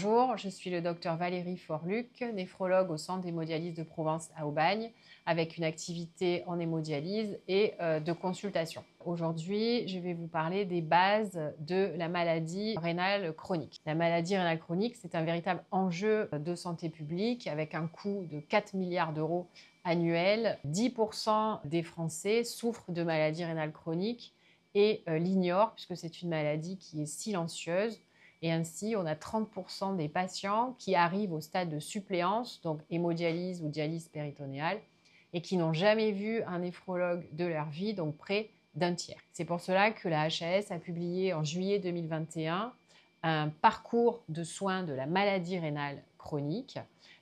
Bonjour, je suis le docteur Valérie Forluc, néphrologue au Centre d'hémodialyse de Provence à Aubagne, avec une activité en hémodialyse et de consultation. Aujourd'hui, je vais vous parler des bases de la maladie rénale chronique. La maladie rénale chronique, c'est un véritable enjeu de santé publique avec un coût de 4 milliards d'euros annuels. 10% des Français souffrent de maladie rénale chronique et l'ignorent puisque c'est une maladie qui est silencieuse. Et ainsi, on a 30% des patients qui arrivent au stade de suppléance, donc hémodialyse ou dialyse péritonéale, et qui n'ont jamais vu un néphrologue de leur vie, donc près d'un tiers. C'est pour cela que la HAS a publié en juillet 2021 un parcours de soins de la maladie rénale chronique,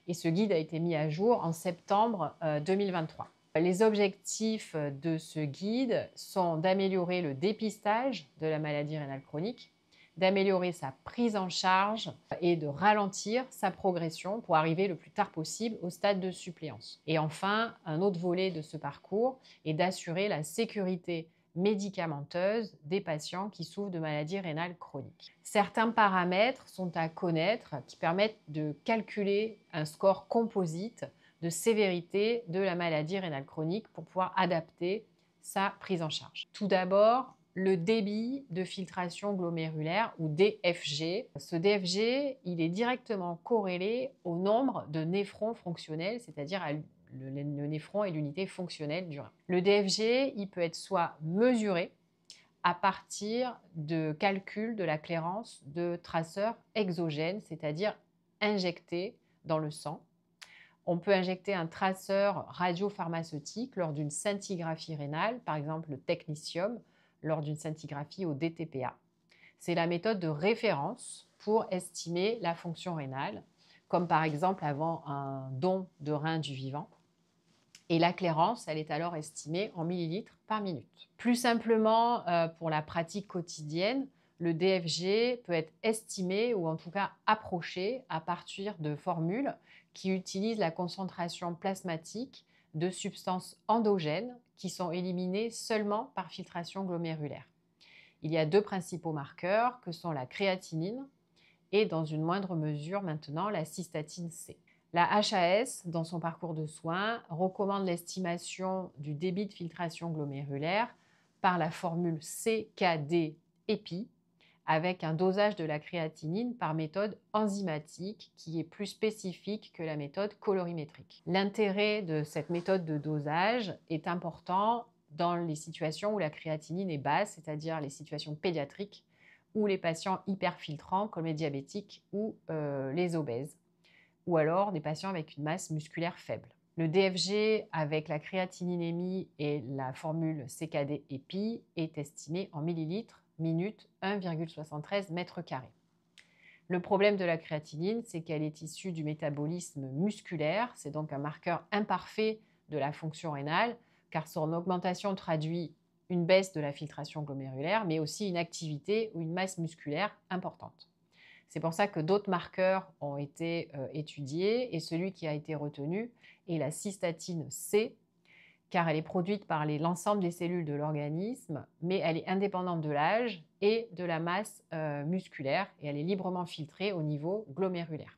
et ce guide a été mis à jour en septembre 2023. Les objectifs de ce guide sont d'améliorer le dépistage de la maladie rénale chronique, d'améliorer sa prise en charge et de ralentir sa progression pour arriver le plus tard possible au stade de suppléance. Et enfin, un autre volet de ce parcours est d'assurer la sécurité médicamenteuse des patients qui souffrent de maladies rénales chroniques. Certains paramètres sont à connaître qui permettent de calculer un score composite de sévérité de la maladie rénale chronique pour pouvoir adapter sa prise en charge. Tout d'abord, le débit de filtration glomérulaire ou DFG. Ce DFG, il est directement corrélé au nombre de néphrons fonctionnels, c'est-à-dire le néphron est l'unité fonctionnelle du rein. Le DFG, il peut être soit mesuré à partir de calcul de la clairance de traceurs exogènes, c'est-à-dire injectés dans le sang. On peut injecter un traceur radiopharmaceutique lors d'une scintigraphie rénale, par exemple le technetium, lors d'une scintigraphie au DTPA. C'est la méthode de référence pour estimer la fonction rénale, comme par exemple avant un don de rein du vivant. Et la clairance, elle est alors estimée en millilitres par minute. Plus simplement, pour la pratique quotidienne, le DFG peut être estimé ou en tout cas approché à partir de formules qui utilisent la concentration plasmatique de substances endogènes qui sont éliminées seulement par filtration glomérulaire. Il y a deux principaux marqueurs que sont la créatinine et dans une moindre mesure maintenant la cystatine C. La HAS, dans son parcours de soins, recommande l'estimation du débit de filtration glomérulaire par la formule CKD-EPI avec un dosage de la créatinine par méthode enzymatique qui est plus spécifique que la méthode colorimétrique. L'intérêt de cette méthode de dosage est important dans les situations où la créatinine est basse, c'est-à-dire les situations pédiatriques ou les patients hyperfiltrants comme les diabétiques ou les obèses, ou alors des patients avec une masse musculaire faible. Le DFG avec la créatininémie et la formule CKD-EPI est estimé en millilitres minute 1,73 m². Le problème de la créatinine, c'est qu'elle est issue du métabolisme musculaire, c'est donc un marqueur imparfait de la fonction rénale, car son augmentation traduit une baisse de la filtration glomérulaire, mais aussi une activité ou une masse musculaire importante. C'est pour ça que d'autres marqueurs ont été étudiés et celui qui a été retenu est la cystatine C, car elle est produite par l'ensemble des cellules de l'organisme, mais elle est indépendante de l'âge et de la masse musculaire et elle est librement filtrée au niveau glomérulaire.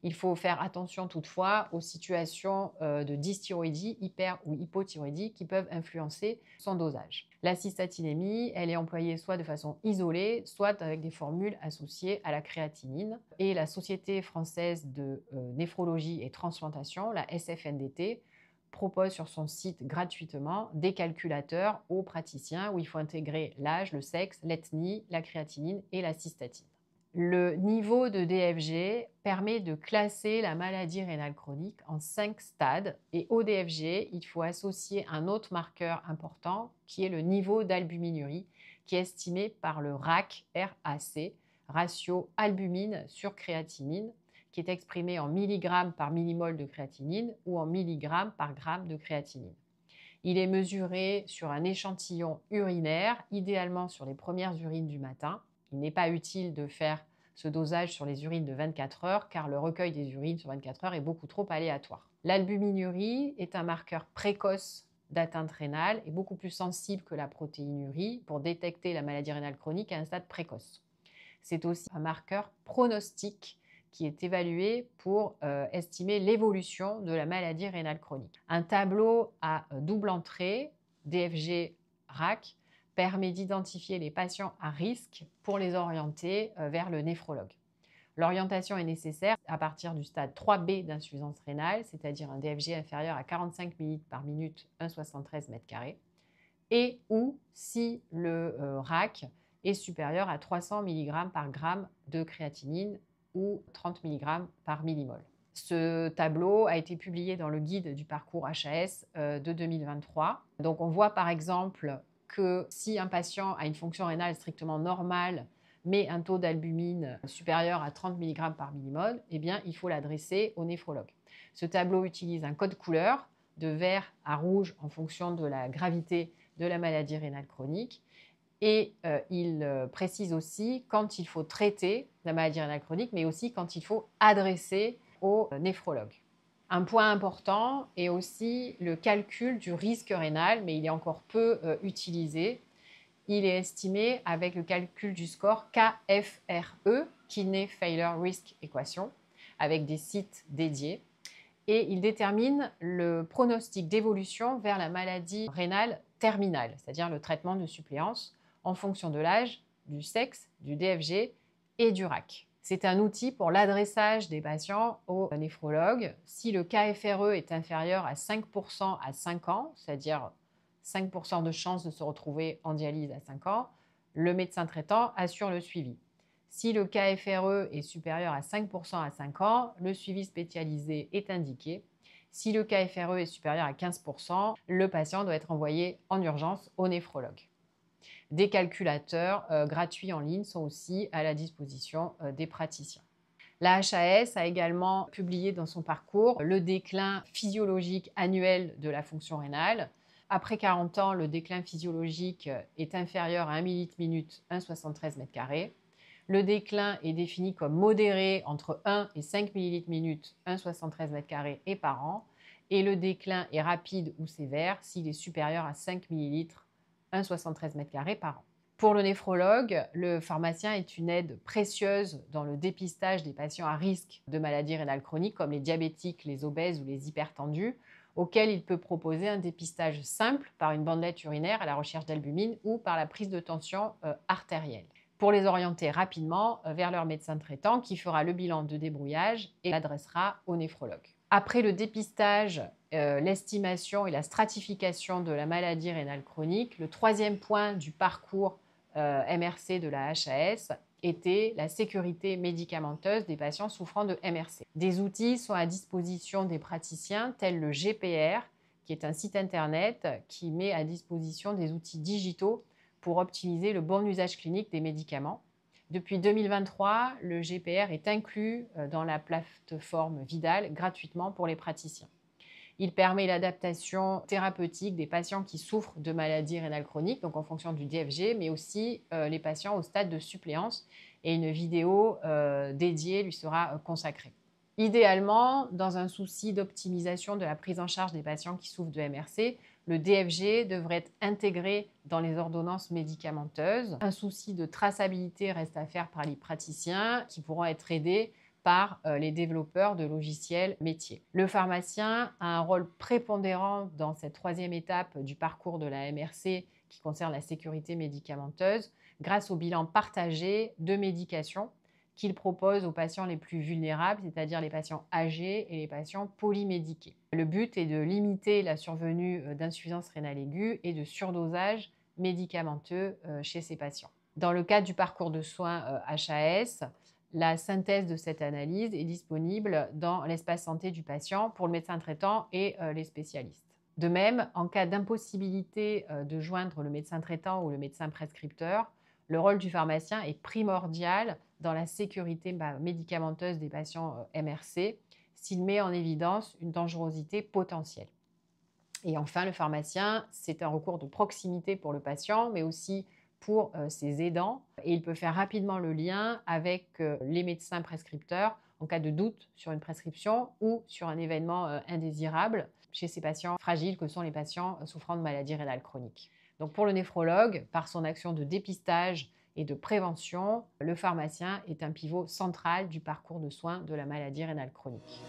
Il faut faire attention toutefois aux situations de dysthyroïdie, hyper ou hypothyroïdie qui peuvent influencer son dosage. La cystatinémie, elle est employée soit de façon isolée, soit avec des formules associées à la créatinine. Et la Société française de néphrologie et transplantation, la SFNDT, propose sur son site gratuitement des calculateurs aux praticiens où il faut intégrer l'âge, le sexe, l'ethnie, la créatinine et la cystatine. Le niveau de DFG permet de classer la maladie rénale chronique en 5 stades et au DFG, il faut associer un autre marqueur important qui est le niveau d'albuminurie qui est estimé par le RAC, ratio albumine sur créatinine, qui est exprimé en milligrammes par millimol de créatinine ou en milligrammes par gramme de créatinine. Il est mesuré sur un échantillon urinaire, idéalement sur les premières urines du matin. Il n'est pas utile de faire ce dosage sur les urines de 24 heures car le recueil des urines sur 24 heures est beaucoup trop aléatoire. L'albuminurie est un marqueur précoce d'atteinte rénale et beaucoup plus sensible que la protéinurie pour détecter la maladie rénale chronique à un stade précoce. C'est aussi un marqueur pronostique qui est évalué pour estimer l'évolution de la maladie rénale chronique. Un tableau à double entrée, DFG-RAC, permet d'identifier les patients à risque pour les orienter vers le néphrologue. L'orientation est nécessaire à partir du stade 3B d'insuffisance rénale, c'est-à-dire un DFG inférieur à 45 ml par minute, 1,73 m², et ou si le RAC est supérieur à 300 mg par gramme de créatinine ou 30 mg par millimol. Ce tableau a été publié dans le guide du parcours HAS de 2023. Donc on voit par exemple que si un patient a une fonction rénale strictement normale, mais un taux d'albumine supérieur à 30 mg par millimol, eh bien, il faut l'adresser au néphrologue. Ce tableau utilise un code couleur de vert à rouge en fonction de la gravité de la maladie rénale chronique. Et il précise aussi quand il faut traiter la maladie rénale chronique, mais aussi quand il faut adresser au néphrologue. Un point important est aussi le calcul du risque rénal, mais il est encore peu utilisé. Il est estimé avec le calcul du score KFRE, Kidney Failure Risk Equation, avec des sites dédiés. Et il détermine le pronostic d'évolution vers la maladie rénale terminale, c'est-à-dire le traitement de suppléance en fonction de l'âge, du sexe, du DFG et du RAC. C'est un outil pour l'adressage des patients au néphrologue. Si le KFRE est inférieur à 5% à 5 ans, c'est-à-dire 5% de chances de se retrouver en dialyse à 5 ans, le médecin traitant assure le suivi. Si le KFRE est supérieur à 5% à 5 ans, le suivi spécialisé est indiqué. Si le KFRE est supérieur à 15%, le patient doit être envoyé en urgence au néphrologue. Des calculateurs gratuits en ligne sont aussi à la disposition des praticiens. La HAS a également publié dans son parcours le déclin physiologique annuel de la fonction rénale. Après 40 ans, le déclin physiologique est inférieur à 1 ml/min, 1,73 m². Le déclin est défini comme modéré entre 1 et 5 ml/min, 1,73 m² et par an. Et le déclin est rapide ou sévère s'il est supérieur à 5 ml, 1,73 m² par an. Pour le néphrologue, le pharmacien est une aide précieuse dans le dépistage des patients à risque de maladies rénales chroniques comme les diabétiques, les obèses ou les hypertendus, auxquels il peut proposer un dépistage simple par une bandelette urinaire à la recherche d'albumine ou par la prise de tension artérielle, pour les orienter rapidement vers leur médecin traitant qui fera le bilan de débrouillage et l'adressera au néphrologue. Après le dépistage, l'estimation et la stratification de la maladie rénale chronique, le troisième point du parcours MRC de la HAS était la sécurité médicamenteuse des patients souffrant de MRC. Des outils sont à disposition des praticiens tels le GPR, qui est un site internet qui met à disposition des outils digitaux pour optimiser le bon usage clinique des médicaments. Depuis 2023, le GPR est inclus dans la plateforme Vidal gratuitement pour les praticiens. Il permet l'adaptation thérapeutique des patients qui souffrent de maladies rénales chroniques, donc en fonction du DFG, mais aussi les patients au stade de suppléance, et une vidéo dédiée lui sera consacrée. Idéalement, dans un souci d'optimisation de la prise en charge des patients qui souffrent de MRC, le DFG devrait être intégré dans les ordonnances médicamenteuses. Un souci de traçabilité reste à faire par les praticiens qui pourront être aidés par les développeurs de logiciels métiers. Le pharmacien a un rôle prépondérant dans cette troisième étape du parcours de la MRC qui concerne la sécurité médicamenteuse grâce au bilan partagé de médication qu'il propose aux patients les plus vulnérables, c'est-à-dire les patients âgés et les patients polymédiqués. Le but est de limiter la survenue d'insuffisance rénale aiguë et de surdosage médicamenteux chez ces patients. Dans le cadre du parcours de soins HAS, la synthèse de cette analyse est disponible dans l'espace santé du patient pour le médecin traitant et les spécialistes. De même, en cas d'impossibilité de joindre le médecin traitant ou le médecin prescripteur, le rôle du pharmacien est primordial dans la sécurité médicamenteuse des patients MRC s'il met en évidence une dangerosité potentielle. Et enfin, le pharmacien, c'est un recours de proximité pour le patient, mais aussi pour ses aidants. Et il peut faire rapidement le lien avec les médecins prescripteurs en cas de doute sur une prescription ou sur un événement indésirable chez ces patients fragiles que sont les patients souffrant de maladies rénales chroniques. Donc pour le néphrologue, par son action de dépistage et de prévention, le pharmacien est un pivot central du parcours de soins de la maladie rénale chronique.